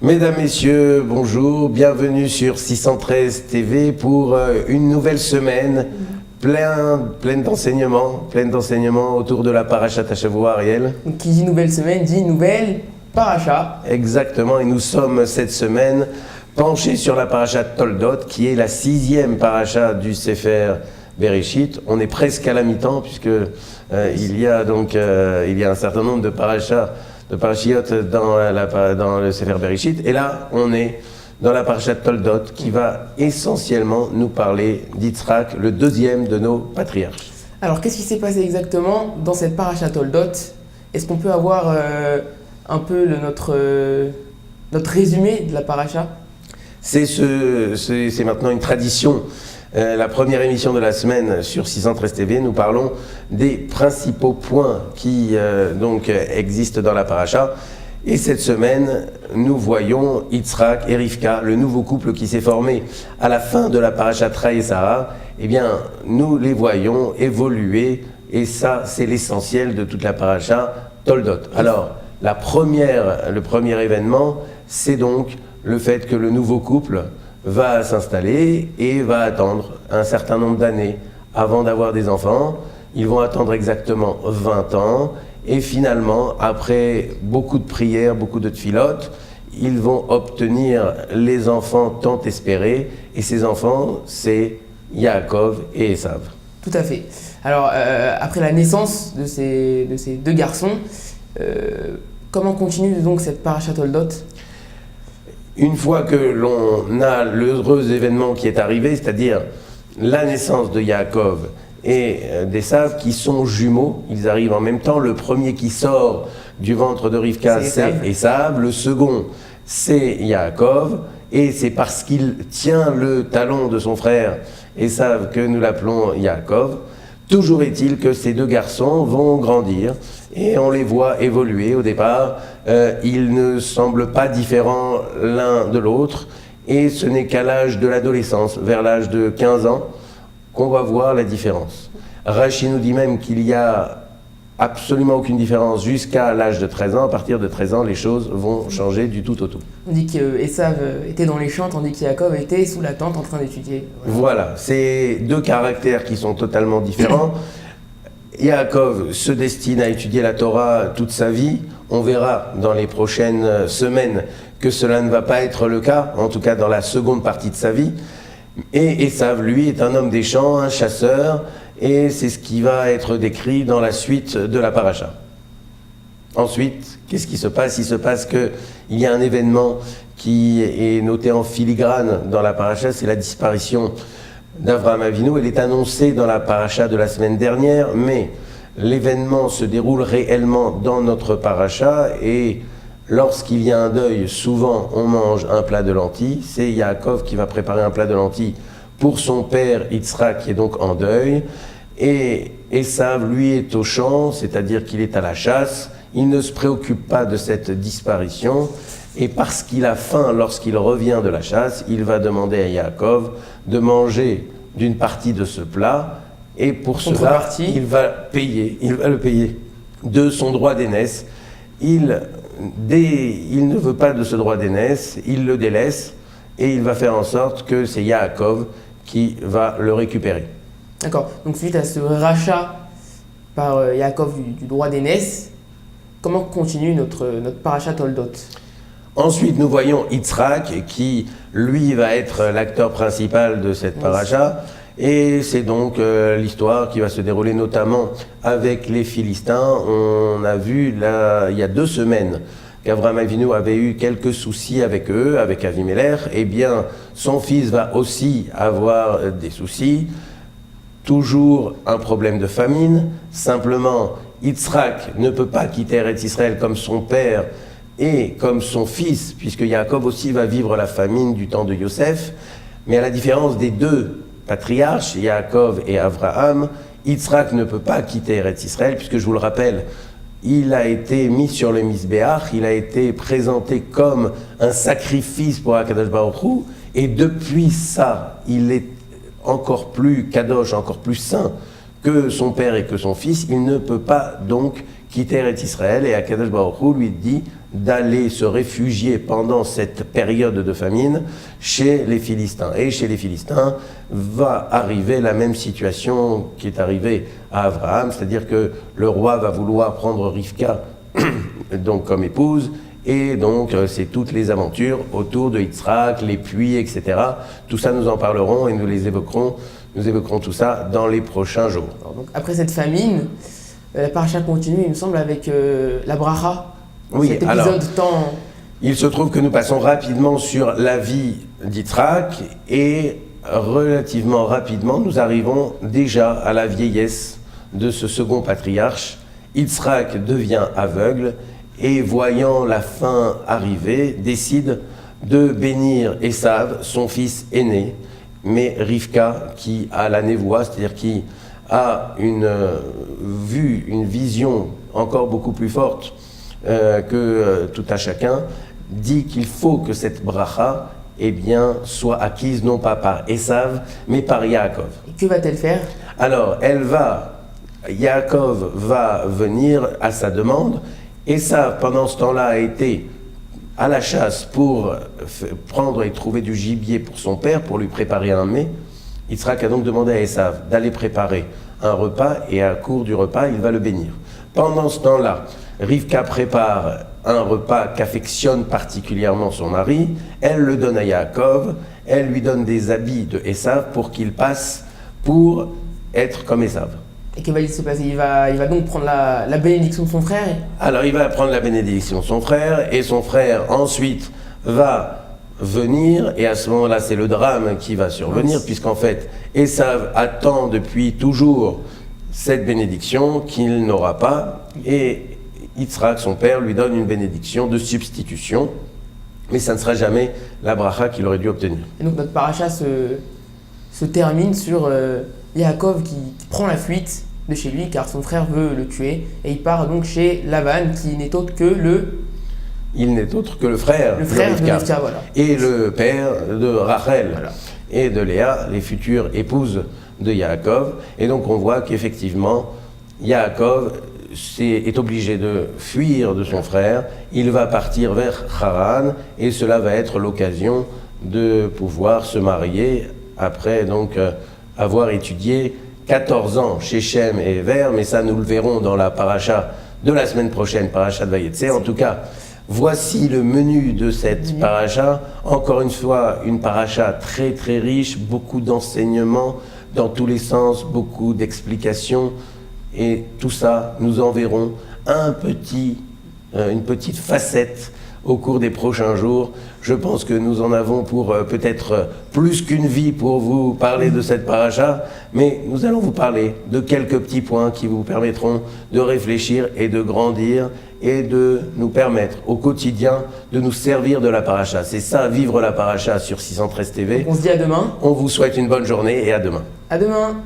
Mesdames, Messieurs, bonjour, bienvenue sur 613 TV pour une nouvelle semaine pleine d'enseignements autour de la paracha Tashavua, Ariel. Qui dit nouvelle semaine dit nouvelle paracha. Exactement, et nous sommes cette semaine penchés sur la paracha Toldot, qui est la 6e paracha du Sefer Bereshit. On est presque à la mi-temps, puisque il y a un certain nombre de parashiot dans le Sefer Bereshit. Et là, on est dans la paracha Toldot, qui va essentiellement nous parler d'Yitzhak, le deuxième de nos patriarches. Alors, qu'est-ce qui s'est passé exactement dans cette paracha Toldot? Est-ce qu'on peut avoir un peu notre résumé de la paracha? C'est maintenant une tradition. La première émission de la semaine sur 613 TV, nous parlons des principaux points qui existent dans la paracha. Et cette semaine, nous voyons Yitzhak et Rivka, le nouveau couple qui s'est formé à la fin de la paracha Tra et Sarah. Eh bien, nous les voyons évoluer, et ça, c'est l'essentiel de toute la paracha Toldot. Alors, le premier événement, c'est donc le fait que le nouveau couple va s'installer et va attendre un certain nombre d'années avant d'avoir des enfants. Ils vont attendre exactement 20 ans. Et finalement, après beaucoup de prières, beaucoup de tfilotes, ils vont obtenir les enfants tant espérés. Et ces enfants, c'est Yaakov et Esav. Tout à fait. Alors, après la naissance de ces deux garçons, comment continue donc cette paracha Toldot? Une fois que l'on a l'heureux événement qui est arrivé, c'est-à-dire la naissance de Yaakov et d'Esav, qui sont jumeaux, ils arrivent en même temps. Le premier qui sort du ventre de Rivka, c'est Esav. Le second, c'est Yaakov. Et c'est parce qu'il tient le talon de son frère Esav que nous l'appelons Yaakov. Toujours est-il que ces deux garçons vont grandir et on les voit évoluer. Au départ, ils ne semblent pas différents l'un de l'autre, et ce n'est qu'à l'âge de l'adolescence, vers l'âge de 15 ans, qu'on va voir la différence. Rashi nous dit même qu'il n'y a absolument aucune différence jusqu'à l'âge de 13 ans. À partir de 13 ans, les choses vont changer du tout au tout. On dit qu'Esav était dans les champs, tandis qu'Yaakov était sous la tente en train d'étudier. Voilà, c'est deux caractères qui sont totalement différents. Yaakov se destine à étudier la Torah toute sa vie. On verra dans les prochaines semaines que cela ne va pas être le cas, en tout cas dans la seconde partie de sa vie. Et Esav, lui, est un homme des champs, un chasseur, et c'est ce qui va être décrit dans la suite de la paracha. Ensuite, qu'est-ce qui se passe? Il se passe qu'il y a un événement qui est noté en filigrane dans la paracha, c'est la disparition d'Avraham Avinu. Elle est annoncée dans la paracha de la semaine dernière, mais l'événement se déroule réellement dans notre paracha, et lorsqu'il y a un deuil, souvent on mange un plat de lentilles. C'est Yaakov qui va préparer un plat de lentilles pour son père Yitzhak, qui est donc en deuil. Et Esav, lui, est au champ, c'est-à-dire qu'il est à la chasse. Il ne se préoccupe pas de cette disparition. Et parce qu'il a faim lorsqu'il revient de la chasse, il va demander à Yaakov de manger d'une partie de ce plat. Et pour cela, il va le payer de son droit d'aînesse. Il ne veut pas de ce droit d'aînesse, il le délaisse, et il va faire en sorte que c'est Yaakov qui va le récupérer. D'accord, donc suite à ce rachat par Yaakov du droit d'aînesse, comment continue notre paracha Toldot? Ensuite, nous voyons Yitzhak, qui lui va être l'acteur principal de cette paracha. Et c'est donc l'histoire qui va se dérouler notamment avec les Philistins. On a vu il y a 2 semaines qu'Avraham Avinu avait eu quelques soucis avec eux, avec Avimelech. Eh bien, son fils va aussi avoir des soucis. Toujours un problème de famine. Simplement, Yitzhak ne peut pas quitter Eretz Israël comme son père et comme son fils, puisque Yaakov aussi va vivre la famine du temps de Yosef. Mais à la différence des deux patriarches, Yaakov et Abraham, Yitzhak ne peut pas quitter Eretz Israël, puisque je vous le rappelle, il a été mis sur le Misbéach, il a été présenté comme un sacrifice pour Akadosh Baruch Hu, et depuis ça, il est encore plus kadosh, encore plus saint que son père et que son fils. Il ne peut pas donc quitter Eretz Israël, et Akadosh Baruch Hu lui dit d'aller se réfugier pendant cette période de famine chez les Philistins. Et chez les Philistins va arriver la même situation qui est arrivée à Abraham, c'est-à-dire que le roi va vouloir prendre Rivka donc comme épouse, et donc c'est toutes les aventures autour de Yitzhak, les puits, etc. Tout ça nous en parlerons et nous évoquerons tout ça dans les prochains jours. Alors, donc, après cette famine, la paracha continue, il me semble, avec la bracha. Oui, cet épisode alors, tant... il se trouve que nous passons rapidement sur la vie d'Yitzhak et relativement rapidement, nous arrivons déjà à la vieillesse de ce second patriarche. Yitzhak devient aveugle et voyant la fin arriver, décide de bénir Esav, son fils aîné, mais Rivka, qui a la névoie, c'est-à-dire qui a une vision encore beaucoup plus forte que tout à chacun, dit qu'il faut que cette bracha soit acquise non pas par Esav, mais par Yaakov. Et que va-t-elle faire? Alors, Yaakov va venir à sa demande. Esav, pendant ce temps-là, a été à la chasse pour prendre et trouver du gibier pour son père, pour lui préparer un mets. Yitzhak a donc demandé à Esav d'aller préparer un repas, et à court du repas, il va le bénir. Pendant ce temps-là, Rivka prépare un repas qu'affectionne particulièrement son mari, elle le donne à Yaakov, elle lui donne des habits de Esav pour qu'il passe pour être comme Esav. Et que va-t-il se passer? Il va donc prendre la bénédiction de son frère? Alors il va prendre la bénédiction de son frère, et son frère ensuite va venir, et à ce moment-là c'est le drame qui va survenir, puisqu'en fait Esav attend depuis toujours cette bénédiction qu'il n'aura pas, et Yitzhak, son père, lui donne une bénédiction de substitution, mais ça ne sera jamais la bracha qu'il aurait dû obtenir. Et donc notre paracha se termine sur Yaakov qui prend la fuite de chez lui car son frère veut le tuer, et il part donc chez Lavan qui n'est autre que le frère de Rivka, voilà. Et le père de Rachel, voilà, et de Léa, les futures épouses de Yaakov. Et donc on voit qu'effectivement Yaakov est obligé de fuir de son frère, il va partir vers Haran, et cela va être l'occasion de pouvoir se marier après donc avoir étudié 14 ans chez Shem et Ever, mais ça nous le verrons dans la paracha de la semaine prochaine, paracha de Vayetze. En tout cas, voici le menu de cette paracha. Encore une fois, une paracha très très riche, beaucoup d'enseignements dans tous les sens, beaucoup d'explications. Et tout ça, nous en verrons une petite facette au cours des prochains jours. Je pense que nous en avons pour peut-être plus qu'une vie pour vous parler de cette paracha, mais nous allons vous parler de quelques petits points qui vous permettront de réfléchir et de grandir et de nous permettre au quotidien de nous servir de la paracha. C'est ça, vivre la paracha sur 613 TV. On se dit à demain. On vous souhaite une bonne journée et à demain. À demain.